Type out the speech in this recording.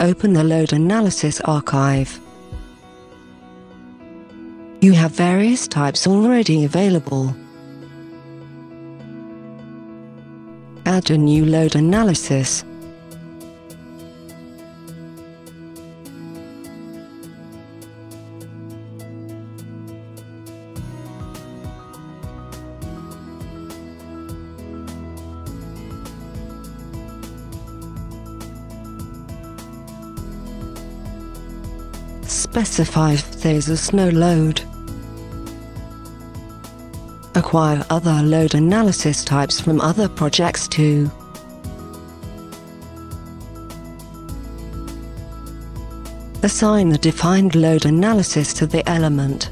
open the Load Analysis archive. You have various types already available. Add a new load analysis. Specify if there is a snow load. Acquire other load analysis types from other projects too. Assign the defined load analysis to the element.